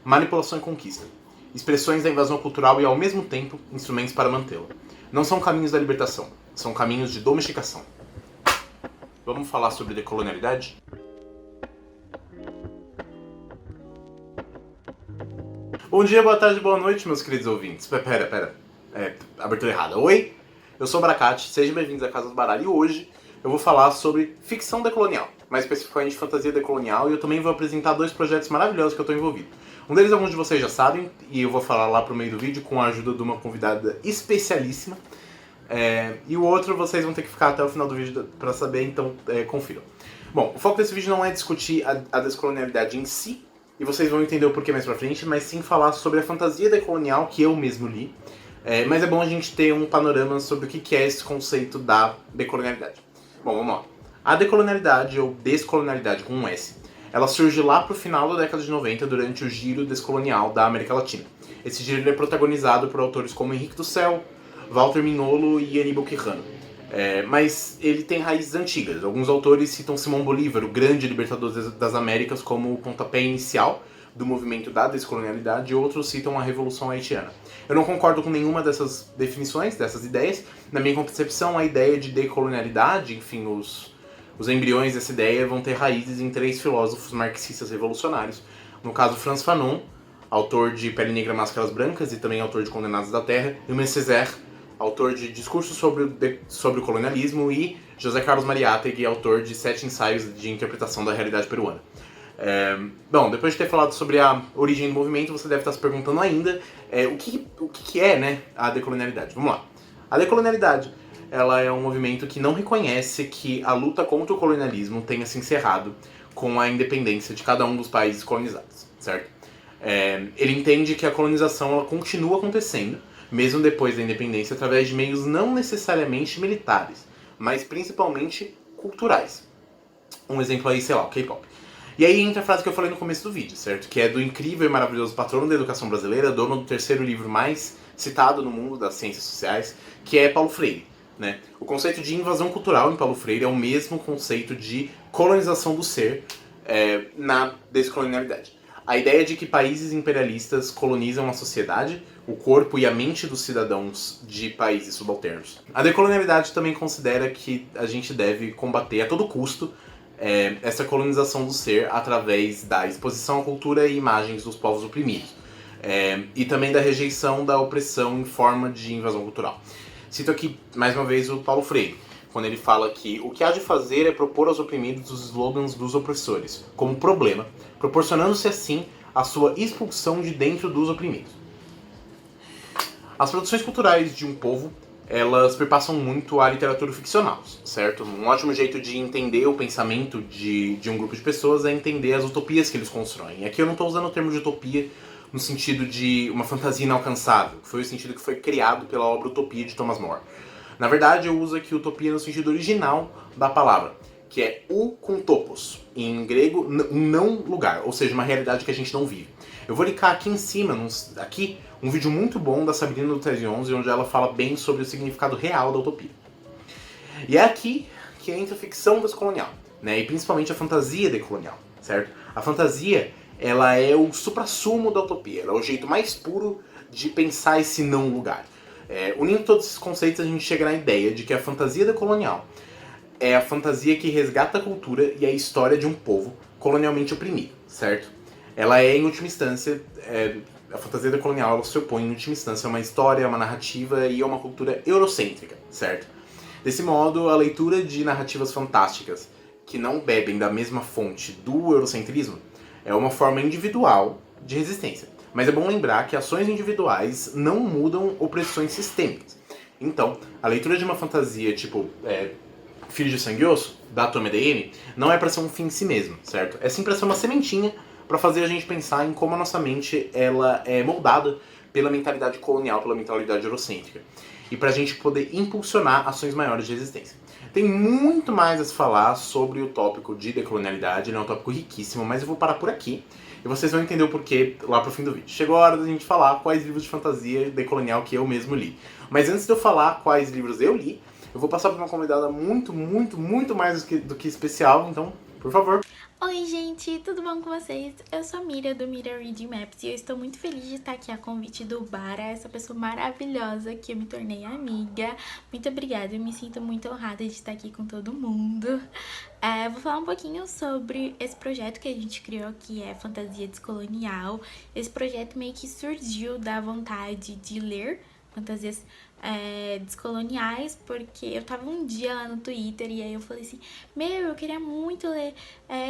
manipulação e conquista, expressões da invasão cultural e, ao mesmo tempo, instrumentos para mantê-la. Não são caminhos da libertação, são caminhos de domesticação. Vamos falar sobre decolonialidade? Bom dia, boa tarde, boa noite, meus queridos ouvintes. Pera. Abertura errada. Oi, eu sou o Bracate, sejam bem-vindos à Casa do Baralho e hoje eu vou falar sobre ficção decolonial, mais especificamente fantasia decolonial, e eu também vou apresentar dois projetos maravilhosos que eu estou envolvido. Um deles alguns de vocês já sabem, e eu vou falar lá pro meio do vídeo com a ajuda de uma convidada especialíssima. E o outro vocês vão ter que ficar até o final do vídeo para saber, então confiram. Bom, o foco desse vídeo não é discutir a descolonialidade em si, e vocês vão entender o porquê mais pra frente, mas sim falar sobre a fantasia decolonial que eu mesmo li. Mas é bom a gente ter um panorama sobre o que é esse conceito da decolonialidade. Bom, vamos lá. A decolonialidade, ou descolonialidade com um S, ela surge lá pro final da década de 90 durante o giro descolonial da América Latina. Esse giro é protagonizado por autores como Henrique do Céu, Walter Mignolo e Aníbal Quijano. Mas ele tem raízes antigas. Alguns autores citam Simão Bolívar, o grande libertador das Américas, como o pontapé inicial do movimento da descolonialidade, e outros citam a Revolução Haitiana. Eu não concordo com nenhuma dessas definições, dessas ideias. Na minha concepção, a ideia de decolonialidade, enfim, os embriões dessa ideia vão ter raízes em três filósofos marxistas revolucionários. No caso, Frantz Fanon, autor de Pele Negra, Máscaras Brancas e também autor de Condenados da Terra, e Aimé Césaire, autor de Discursos sobre o Colonialismo, e José Carlos Mariátegui, autor de 7 ensaios de interpretação da realidade peruana. Bom, depois de ter falado sobre a origem do movimento, você deve estar se perguntando ainda o que é, né, a decolonialidade. Vamos lá. A decolonialidade, ela é um movimento que não reconhece que a luta contra o colonialismo tenha se encerrado com a independência de cada um dos países colonizados, certo? Ele entende que a colonização ela continua acontecendo, mesmo depois da independência, através de meios não necessariamente militares, mas principalmente culturais. Um exemplo aí, sei lá, o K-pop. E aí entra a frase que eu falei no começo do vídeo, certo? Que é do incrível e maravilhoso patrono da educação brasileira, dono do terceiro livro mais citado no mundo das ciências sociais, que é Paulo Freire, né? O conceito de invasão cultural em Paulo Freire é o mesmo conceito de colonização do ser na descolonialidade. A ideia de que países imperialistas colonizam a sociedade, o corpo e a mente dos cidadãos de países subalternos. A decolonialidade também considera que a gente deve combater a todo custo essa colonização do ser através da exposição à cultura e imagens dos povos oprimidos. E também da rejeição da opressão em forma de invasão cultural. Cito aqui, mais uma vez, o Paulo Freire, quando ele fala que o que há de fazer é propor aos oprimidos os slogans dos opressores, como problema, proporcionando-se assim a sua expulsão de dentro dos oprimidos. As produções culturais de um povo, elas perpassam muito a literatura ficcional, certo? Um ótimo jeito de entender o pensamento de um grupo de pessoas é entender as utopias que eles constroem. E aqui eu não estou usando o termo de utopia no sentido de uma fantasia inalcançável, que foi o sentido que foi criado pela obra Utopia de Thomas More. Na verdade, eu uso aqui utopia no sentido original da palavra, que é o com topos, em grego, um não lugar, ou seja, uma realidade que a gente não vive. Eu vou linkar aqui em cima, aqui, um vídeo muito bom da Sabrina do Tese 11, onde ela fala bem sobre o significado real da utopia. E é aqui que entra a ficção descolonial, né? E principalmente a fantasia decolonial, certo? A fantasia, ela é o suprassumo da utopia, ela é o jeito mais puro de pensar esse não lugar. Unindo todos esses conceitos, a gente chega na ideia de que a fantasia decolonial é a fantasia que resgata a cultura e a história de um povo colonialmente oprimido, certo? Ela é, em última instância, a fantasia decolonial ela se opõe, em última instância, a uma história, a uma narrativa e a uma cultura eurocêntrica, certo? Desse modo, a leitura de narrativas fantásticas que não bebem da mesma fonte do eurocentrismo é uma forma individual de resistência. Mas é bom lembrar que ações individuais não mudam opressões sistêmicas. Então, a leitura de uma fantasia tipo Filho de Sangue e Osso, da Tomi Adeyemi, não é para ser um fim em si mesmo, certo? É sim para ser uma sementinha para fazer a gente pensar em como a nossa mente ela é moldada pela mentalidade colonial, pela mentalidade eurocêntrica. E para a gente poder impulsionar ações maiores de resistência. Tem muito mais a se falar sobre o tópico de decolonialidade, ele é um tópico riquíssimo, mas eu vou parar por aqui e vocês vão entender o porquê lá pro fim do vídeo. Chegou a hora da gente falar quais livros de fantasia decolonial que eu mesmo li. Mas antes de eu falar quais livros eu li, eu vou passar por uma convidada muito mais do que especial, então, Por favor. Oi gente, tudo bom com vocês? Eu sou a Mira do Mira Reading Maps e eu estou muito feliz de estar aqui a convite do Bara, essa pessoa maravilhosa que eu me tornei amiga. Muito obrigada, eu me sinto muito honrada de estar aqui com todo mundo. Vou falar um pouquinho sobre esse projeto que a gente criou, que é Fantasia Descolonial. Esse projeto meio que surgiu da vontade de ler fantasias descoloniais, porque eu tava um dia lá no Twitter e aí eu falei assim, eu queria muito ler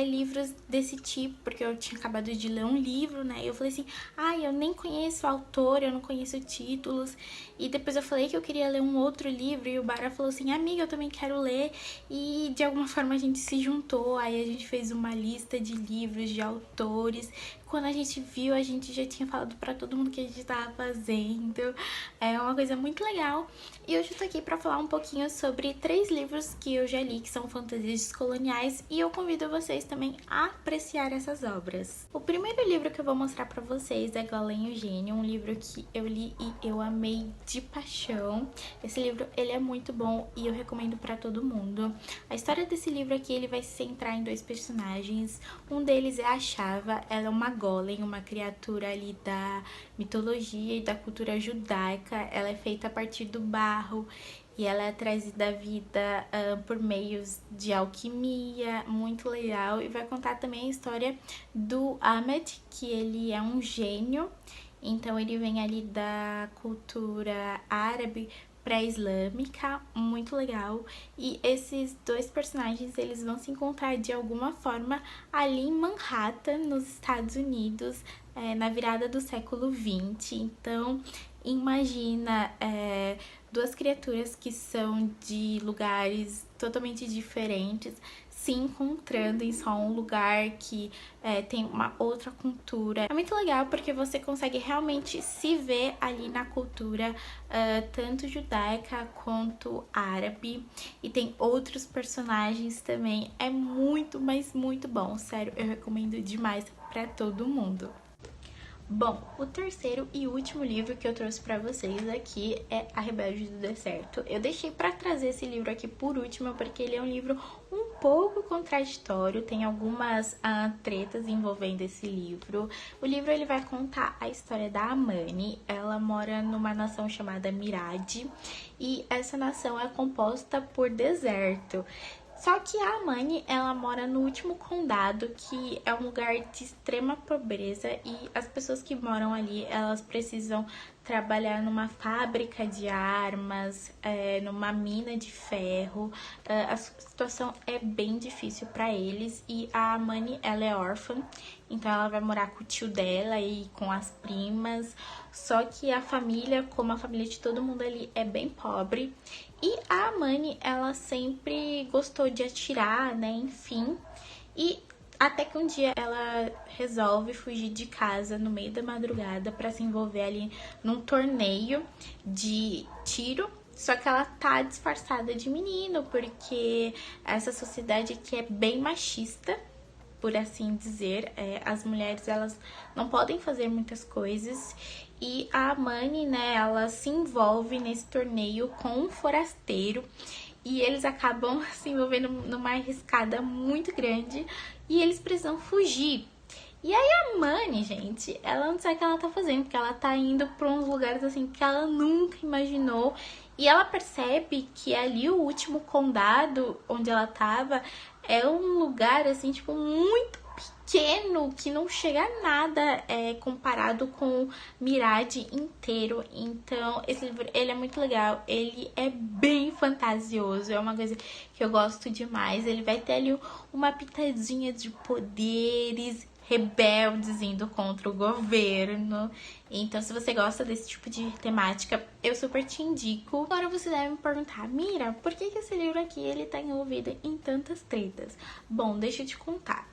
livros desse tipo, porque eu tinha acabado de ler um livro, né, e eu falei assim, eu nem conheço o autor, eu não conheço títulos, e depois eu falei que eu queria ler um outro livro, e o Bara falou assim, amiga, eu também quero ler, e de alguma forma a gente se juntou, aí a gente fez uma lista de livros, de autores. Quando a gente viu, a gente já tinha falado pra todo mundo que a gente tava fazendo. É uma coisa muito legal. E hoje eu tô aqui pra falar um pouquinho sobre 3 livros que eu já li, que são fantasias descoloniais, e eu convido vocês também a apreciar essas obras. O primeiro livro que eu vou mostrar pra vocês é Golem o Gênio, um livro que eu li e eu amei de paixão. Esse livro, ele é muito bom e eu recomendo pra todo mundo. A história desse livro aqui, ele vai se centrar em 2 personagens. Um deles é a Chava, ela é uma golem, uma criatura ali da mitologia e da cultura judaica. Ela é feita a partir do barro e ela é trazida à vida por meios de alquimia, muito legal. E vai contar também a história do Ahmed, que ele é um gênio, então ele vem ali da cultura árabe pré-islâmica, muito legal. E esses 2 personagens, eles vão se encontrar de alguma forma ali em Manhattan, nos Estados Unidos, na virada do século XX. Então, imagina 2 criaturas que são de lugares totalmente diferentes se encontrando em só um lugar que tem uma outra cultura. É muito legal porque você consegue realmente se ver ali na cultura tanto judaica quanto árabe, e tem outros personagens também. É muito, mas muito bom, sério, eu recomendo demais pra todo mundo. Bom, o terceiro e último livro que eu trouxe pra vocês aqui é A Rebelde do Deserto. Eu deixei pra trazer esse livro aqui por último porque ele é um livro um pouco contraditório, tem algumas tretas envolvendo esse livro. O livro, ele vai contar a história da Amani. Ela mora numa nação chamada Mirade e essa nação é composta por deserto. Só que a Amani, ela mora no último condado, que é um lugar de extrema pobreza, e as pessoas que moram ali, elas precisam trabalhar numa fábrica de armas, numa mina de ferro. A situação é bem difícil para eles, e a Amani, ela é órfã, então ela vai morar com o tio dela e com as primas. Só que a família, como a família de todo mundo ali, é bem pobre. E a Amani, ela sempre gostou de atirar, né, enfim. E até que um dia ela resolve fugir de casa no meio da madrugada para se envolver ali num torneio de tiro. Só que ela tá disfarçada de menino, porque essa sociedade aqui é bem machista, por assim dizer. As mulheres, elas não podem fazer muitas coisas. E a Amani, né, ela se envolve nesse torneio com um forasteiro e eles acabam se envolvendo numa arriscada muito grande e eles precisam fugir. E aí a Amani, gente, ela não sabe o que ela tá fazendo, porque ela tá indo pra uns lugares assim que ela nunca imaginou. E ela percebe que ali o último condado onde ela tava é um lugar assim, tipo, muito pequeno, que não chega a nada comparado com Mirade inteiro. Então esse livro, ele é muito legal, ele é bem fantasioso, é uma coisa que eu gosto demais. Ele vai ter ali uma pitadinha de poderes, rebeldes indo contra o governo. Então, se você gosta desse tipo de temática, eu super te indico. Agora você deve me perguntar, Mira, por que esse livro aqui ele tá envolvido em tantas tretas? Bom, deixa eu te contar.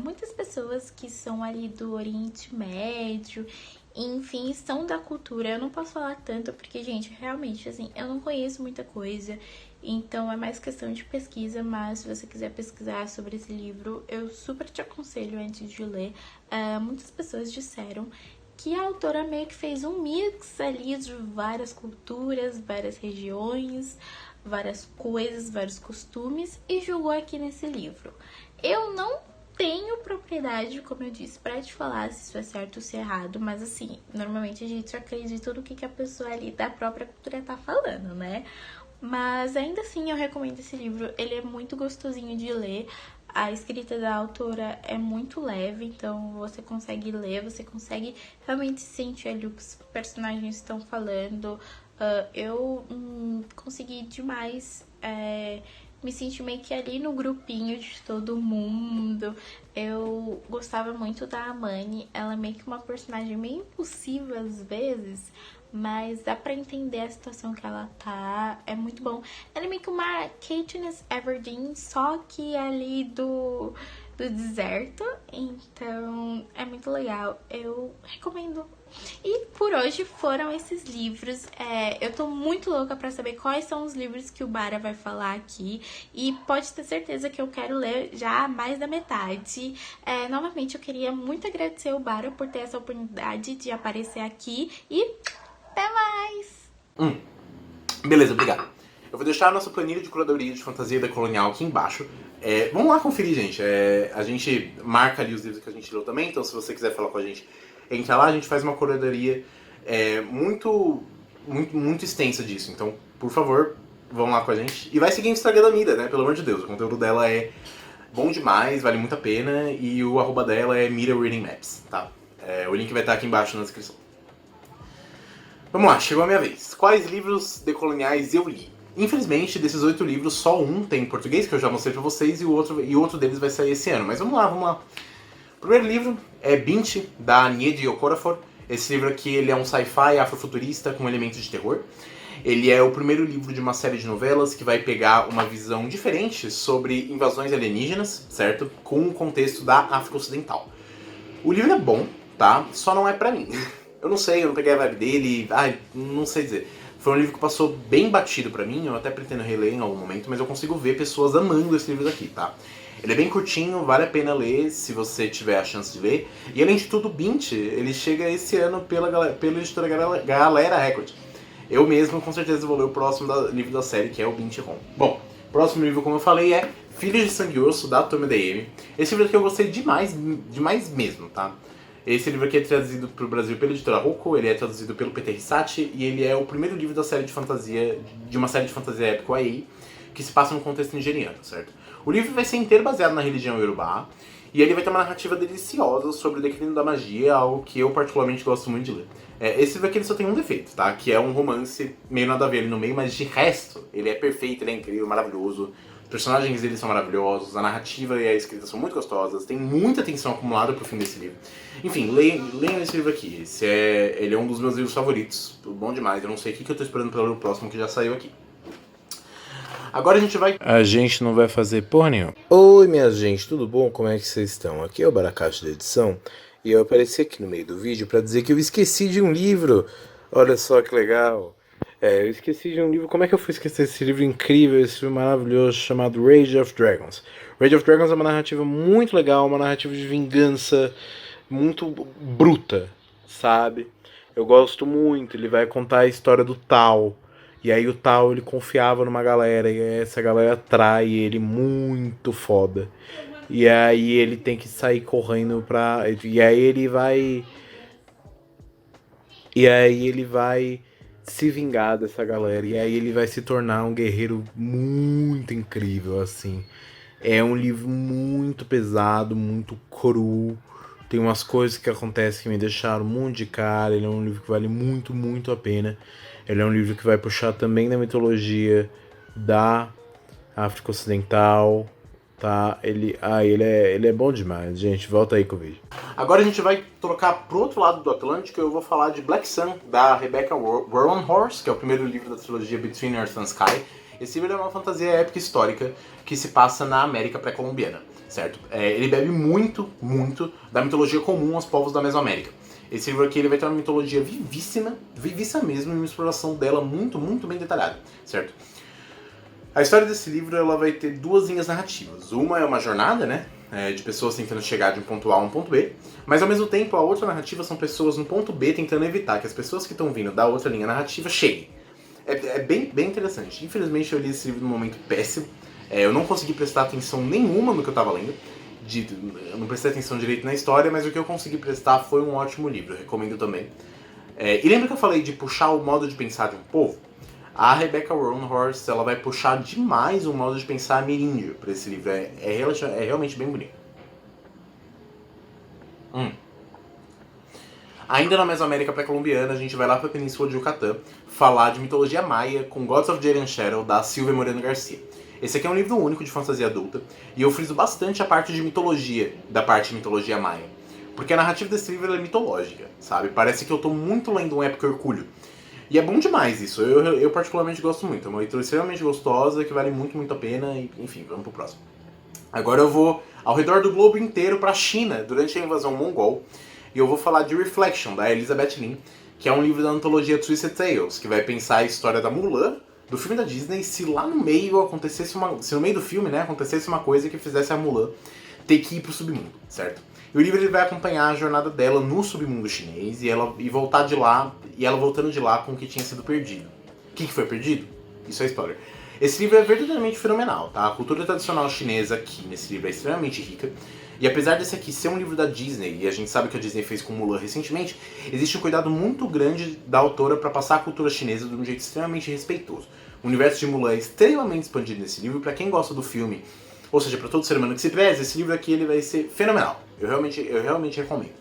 Muitas pessoas que são ali do Oriente Médio, enfim, são da cultura. Eu não posso falar tanto porque, gente, realmente, assim, eu não conheço muita coisa. Então é mais questão de pesquisa, mas se você quiser pesquisar sobre esse livro, eu super te aconselho antes de ler. Muitas pessoas disseram que a autora meio que fez um mix ali de várias culturas, várias regiões, várias coisas, vários costumes e jogou aqui nesse livro. Eu não tenho propriedade, como eu disse, pra te falar se isso é certo ou se é errado, mas assim, normalmente a gente acredita no que a pessoa ali da própria cultura tá falando, né? Mas ainda assim eu recomendo esse livro, ele é muito gostosinho de ler. A escrita da autora é muito leve, então você consegue ler, você consegue realmente sentir ali o que os personagens estão falando. Eu consegui demais me sentir meio que ali no grupinho de todo mundo. Eu gostava muito da Amani, ela é meio que uma personagem meio impulsiva às vezes, mas dá pra entender a situação que ela tá, é muito bom. Ela é meio que uma Katniss Everdeen, só que ali do deserto, então é muito legal, eu recomendo. E por hoje foram esses livros. Eu tô muito louca pra saber quais são os livros que o Bara vai falar aqui. E pode ter certeza que eu quero ler já mais da metade. Novamente, eu queria muito agradecer o Bara por ter essa oportunidade de aparecer aqui. E até mais! Beleza, obrigado. Eu vou deixar a nossa planilha de curadoria de fantasia decolonial aqui embaixo. Vamos lá conferir, gente. A gente marca ali os livros que a gente leu também, então se você quiser falar com a gente, entra lá, a gente faz uma curadoria muito extensa disso. Então, por favor, vão lá com a gente. E vai seguir o Instagram da Mira, né? Pelo amor de Deus, o conteúdo dela é bom demais, vale muito a pena. E o arroba dela é Mira Reading Maps, tá? O link vai estar aqui embaixo na descrição. Vamos lá, chegou a minha vez. Quais livros decoloniais eu li? Infelizmente, desses 8 livros, só um tem em português, que eu já mostrei pra vocês, e outro deles vai sair esse ano. Mas vamos lá. O primeiro livro é Bint, da Nnedi Okorafor. Esse livro aqui ele é um sci-fi afrofuturista com elementos de terror. Ele é o primeiro livro de uma série de novelas que vai pegar uma visão diferente sobre invasões alienígenas, certo? Com o contexto da África Ocidental. O livro é bom, tá? Só não é pra mim. Eu não sei, eu não peguei a vibe dele, não sei dizer. Foi um livro que passou bem batido pra mim, eu até pretendo reler em algum momento, mas eu consigo ver pessoas amando esse livro aqui, tá? Ele é bem curtinho, vale a pena ler se você tiver a chance de ler. E além de tudo, o Bint, ele chega esse ano pela editora Galera Record. Eu mesmo, com certeza, vou ler o próximo livro da série, que é o Bint Ron. Bom, o próximo livro, como eu falei, é Filhos de Sangue e Osso, da Tomi Adeyemi. Esse livro aqui eu gostei demais mesmo, tá? Esse livro aqui é traduzido para o Brasil pela editora Rocco, ele é traduzido pelo Peter Risati e ele é o primeiro livro da série de uma série de fantasia épica YA, que se passa no contexto nigeriano, certo? O livro vai ser inteiro baseado na religião Yorubá e ele vai ter uma narrativa deliciosa sobre o declínio da magia, algo que eu particularmente gosto muito de ler. Esse livro aqui ele só tem um defeito, tá? Que é um romance meio nada a ver ali no meio, mas de resto ele é perfeito, ele é incrível, maravilhoso. Os personagens dele são maravilhosos, a narrativa e a escrita são muito gostosas, tem muita atenção acumulada pro fim desse livro. Enfim, leiam esse livro aqui, ele é um dos meus livros favoritos, bom demais, eu não sei o que eu tô esperando pra ler o próximo que já saiu aqui. Agora a gente não vai fazer porra nenhuma. Oi minha gente, tudo bom? Como é que vocês estão? Aqui é o Baracate da edição e eu apareci aqui no meio do vídeo pra dizer que eu esqueci de um livro. Olha só que legal. Eu esqueci de um livro. Como é que eu fui esquecer esse livro incrível, esse livro maravilhoso chamado Rage of Dragons? Rage of Dragons é uma narrativa muito legal, uma narrativa de vingança muito bruta, sabe? Eu gosto muito. Ele vai contar a história do Tal. E aí o Tal, ele confiava numa galera e essa galera trai ele muito foda. E aí ele tem que sair correndo pra... E aí ele vai se vingar dessa galera. E aí ele vai se tornar um guerreiro muito incrível, assim. É um livro muito pesado, muito cru. Tem umas coisas que acontecem que me deixaram muito de cara. Ele é um livro que vale muito, muito a pena. Ele é um livro que vai puxar também da mitologia da África Ocidental, tá? Ele é bom demais, gente. Volta aí com o vídeo. Agora a gente vai trocar pro outro lado do Atlântico e eu vou falar de Black Sun, da Rebecca Warrenhorst, que é o primeiro livro da trilogia Between Earth and Sky. Esse livro é uma fantasia épica histórica que se passa na América pré-colombiana, certo? Ele bebe muito, muito da mitologia comum aos povos da Mesoamérica. Esse livro aqui ele vai ter uma mitologia vivíssima mesmo, e uma exploração dela muito, muito bem detalhada, certo? A história desse livro ela vai ter duas linhas narrativas. Uma é uma jornada, né, de pessoas tentando chegar de um ponto A a um ponto B, mas ao mesmo tempo a outra narrativa são pessoas no ponto B tentando evitar que as pessoas que estão vindo da outra linha narrativa cheguem. É bem interessante. Infelizmente eu li esse livro num momento péssimo. Eu não consegui prestar atenção nenhuma no que eu tava lendo, eu não prestei atenção direito na história, mas o que eu consegui prestar foi um ótimo livro, eu recomendo também. E lembra que eu falei de puxar o modo de pensar de um povo? A Rebecca Roanhorse, ela vai puxar demais o modo de pensar ameríndio para esse livro, é realmente bem bonito. Ainda na Mesoamérica pré-colombiana, a gente vai lá para a Península de Yucatán falar de mitologia maia com Gods of Jade and Shadow, da Silvia Moreno Garcia. Esse aqui é um livro único de fantasia adulta, e eu friso bastante a parte de mitologia, da parte de mitologia maia. Porque a narrativa desse livro é mitológica, sabe? Parece que eu tô muito lendo um épico Hercúleo. E é bom demais isso, eu particularmente gosto muito. É uma leitura extremamente gostosa, que vale muito, muito a pena, e enfim, vamos pro próximo. Agora eu vou ao redor do globo inteiro para a China, durante a invasão mongol, e eu vou falar de Reflection, da Elizabeth Lin, que é um livro da antologia Twisted Tales, que vai pensar a história da Mulan, do filme da Disney, se lá no meio acontecesse se no meio do filme, né, acontecesse uma coisa que fizesse a Mulan ter que ir pro submundo, certo? E o livro ele vai acompanhar a jornada dela no submundo chinês e ela voltando de lá com o que tinha sido perdido. O que foi perdido? Isso é spoiler. Esse livro é verdadeiramente fenomenal, tá? A cultura tradicional chinesa aqui nesse livro é extremamente rica. E apesar desse aqui ser um livro da Disney, e a gente sabe que a Disney fez com Mulan recentemente, existe um cuidado muito grande da autora para passar a cultura chinesa de um jeito extremamente respeitoso. O universo de Mulan é extremamente expandido nesse livro, para quem gosta do filme, ou seja, para todo ser humano que se preze, esse livro aqui ele vai ser fenomenal. Eu realmente recomendo.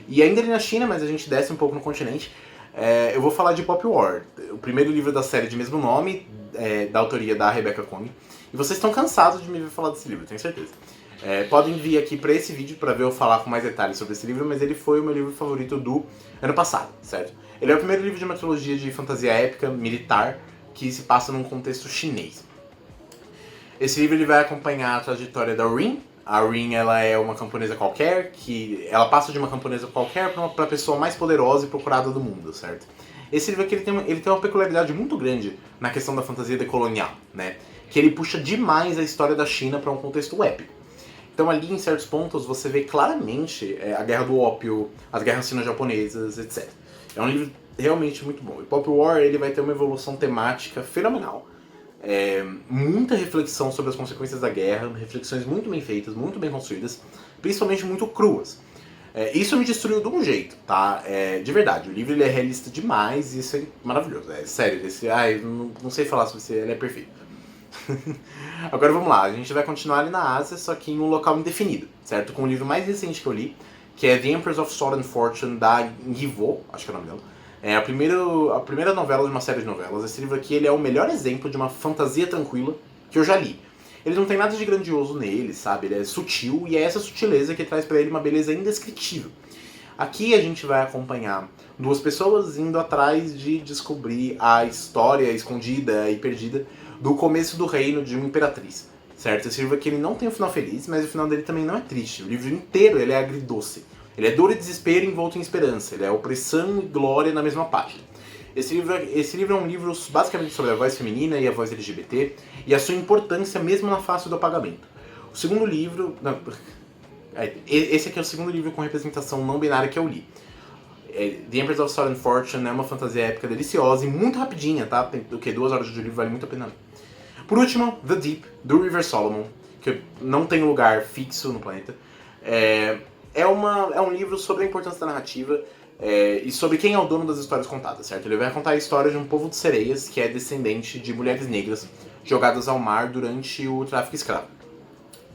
E ainda ali na China, mas a gente desce um pouco no continente, eu vou falar de Pop War, o primeiro livro da série de mesmo nome, da autoria da Rebecca Comi. E vocês estão cansados de me ver falar desse livro, tenho certeza. Podem vir aqui para esse vídeo para ver eu falar com mais detalhes sobre esse livro, mas ele foi o meu livro favorito do ano passado, certo? Ele é o primeiro livro de uma trilogia de fantasia épica, militar, que se passa num contexto chinês. Esse livro ele vai acompanhar a trajetória da Rin. A Rin ela é uma camponesa qualquer, que ela passa de uma camponesa qualquer para a pessoa mais poderosa e procurada do mundo, certo? Esse livro aqui ele tem uma peculiaridade muito grande na questão da fantasia decolonial, né? Que ele puxa demais a história da China para um contexto épico. Então ali em certos pontos você vê claramente a Guerra do Ópio, as guerras sino-japonesas, etc. É um livro realmente muito bom. E Pop War ele vai ter uma evolução temática fenomenal. Muita reflexão sobre as consequências da guerra, reflexões muito bem feitas, muito bem construídas, principalmente muito cruas. Isso me destruiu de um jeito, tá? De verdade, o livro ele é realista demais e isso é maravilhoso. Sério, eu não sei falar sobre ele é perfeito. Agora vamos lá, a gente vai continuar ali na Ásia, só que em um local indefinido, certo? Com o livro mais recente que eu li, que é The Empress of Sword and Fortune, da Ngivo, acho que é o nome dela. É a primeira novela de uma série de novelas. Esse livro aqui ele é o melhor exemplo de uma fantasia tranquila que eu já li. Ele não tem nada de grandioso nele, sabe? Ele é sutil e é essa sutileza que traz pra ele uma beleza indescritível. Aqui a gente vai acompanhar duas pessoas indo atrás de descobrir a história escondida e perdida do começo do reino de uma imperatriz, certo? Esse livro aqui ele não tem um final feliz, mas o final dele também não é triste. O livro inteiro ele é agridoce. Ele é dor e desespero envolto em esperança. Ele é opressão e glória na mesma página. Esse livro é um livro basicamente sobre a voz feminina e a voz LGBT e a sua importância mesmo na face do apagamento. O segundo livro... Esse aqui é o segundo livro com representação não binária que eu li. The Empress of Sword and Fortune é uma fantasia épica deliciosa e muito rapidinha, tá? Tem 2 horas de livro, vale muito a pena ler. Por último, The Deep, do River Solomon, que não tem lugar fixo no planeta. É um livro sobre a importância da narrativa e sobre quem é o dono das histórias contadas, certo? Ele vai contar a história de um povo de sereias que é descendente de mulheres negras jogadas ao mar durante o tráfico escravo.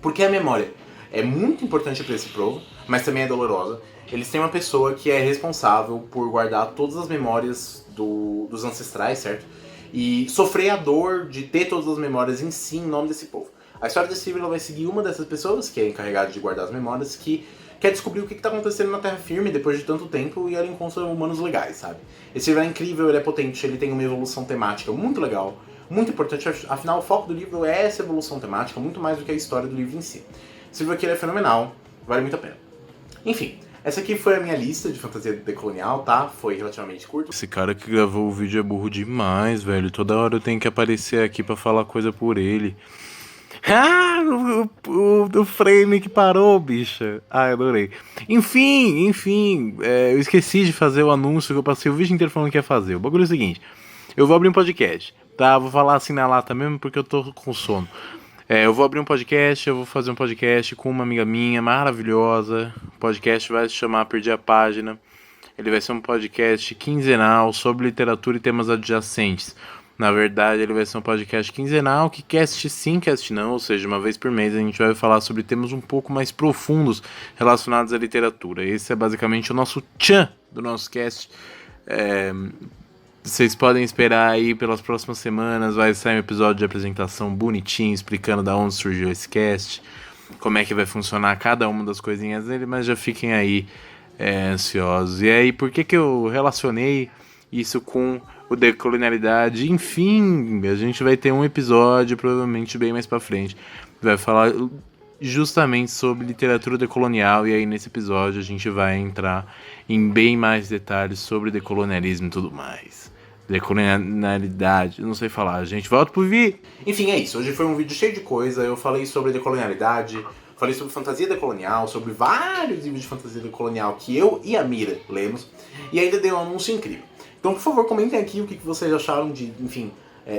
Porque a memória é muito importante para esse povo, mas também é dolorosa. Eles têm uma pessoa que é responsável por guardar todas as memórias dos ancestrais, certo? E sofrer a dor de ter todas as memórias em si, em nome desse povo. A história desse livro ela vai seguir uma dessas pessoas, que é encarregada de guardar as memórias, que quer descobrir o que está acontecendo na Terra Firme depois de tanto tempo e ela encontra humanos legais, sabe? Esse livro é incrível, ele é potente, ele tem uma evolução temática muito legal, muito importante, afinal o foco do livro é essa evolução temática, muito mais do que a história do livro em si. Esse livro aqui ele é fenomenal, vale muito a pena. Enfim, essa aqui foi a minha lista de fantasia decolonial, tá? Foi relativamente curto. Esse cara que gravou o vídeo é burro demais, velho. Toda hora eu tenho que aparecer aqui pra falar coisa por ele. Ah, o frame que parou, bicha. Ah, adorei. Enfim, eu esqueci de fazer o anúncio que eu passei o vídeo inteiro falando que ia fazer. O bagulho é o seguinte, eu vou abrir um podcast, tá? Vou falar assim na lata mesmo porque eu tô com sono. Eu vou abrir um podcast, eu vou fazer um podcast com uma amiga minha maravilhosa. O podcast vai se chamar Perdi a Página. Ele vai ser um podcast quinzenal sobre literatura e temas adjacentes. Na verdade, ele vai ser um podcast quinzenal que cast sim, cast não, ou seja, uma vez por mês a gente vai falar sobre temas um pouco mais profundos relacionados à literatura. Esse é basicamente o nosso tchan do nosso cast. Vocês podem esperar aí pelas próximas semanas, vai sair um episódio de apresentação bonitinho, explicando da onde surgiu esse cast, como é que vai funcionar cada uma das coisinhas dele, mas já fiquem aí ansiosos. E aí, por que eu relacionei isso com o Decolonialidade? Enfim, a gente vai ter um episódio, provavelmente bem mais pra frente, que vai falar justamente sobre literatura decolonial, e aí nesse episódio a gente vai entrar em bem mais detalhes sobre decolonialismo e tudo mais. Decolonialidade, não sei falar, gente, volta pro vídeo. Enfim, é isso. Hoje foi um vídeo cheio de coisa. Eu falei sobre decolonialidade, falei sobre fantasia decolonial, sobre vários livros de fantasia decolonial que eu e a Mira lemos, e ainda dei um anúncio incrível. Então, por favor, comentem aqui o que vocês acharam de, enfim,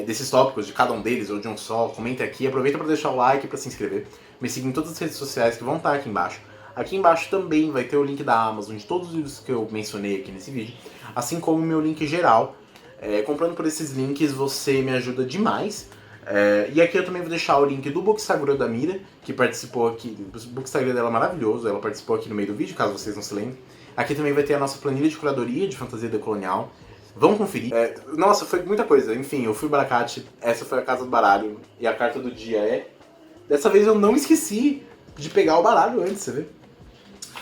desses tópicos, de cada um deles, ou de um só. Comentem aqui, aproveita para deixar o like, para se inscrever. Me siga em todas as redes sociais que vão estar aqui embaixo. Aqui embaixo também vai ter o link da Amazon de todos os livros que eu mencionei aqui nesse vídeo, assim como o meu link geral. Comprando por esses links você me ajuda demais. E aqui eu também vou deixar o link do Bookstagram da Mira, que participou aqui. O Bookstagram dela é maravilhoso, ela participou aqui no meio do vídeo, caso vocês não se lembrem. Aqui também vai ter a nossa planilha de curadoria de fantasia decolonial. Vão conferir. Nossa, foi muita coisa. Enfim, eu fui Baracate, essa foi a Casa do Baralho, e a carta do dia é... Dessa vez eu não esqueci de pegar o baralho antes, você vê?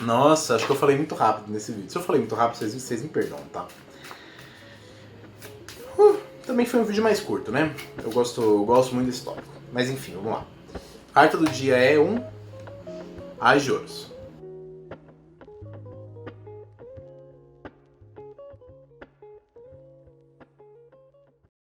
Nossa, acho que eu falei muito rápido nesse vídeo. Se eu falei muito rápido, vocês me perdoam, tá? Também foi um vídeo mais curto, né? Eu gosto muito desse tópico. Mas enfim, vamos lá. A carta do dia é um As de Ouros.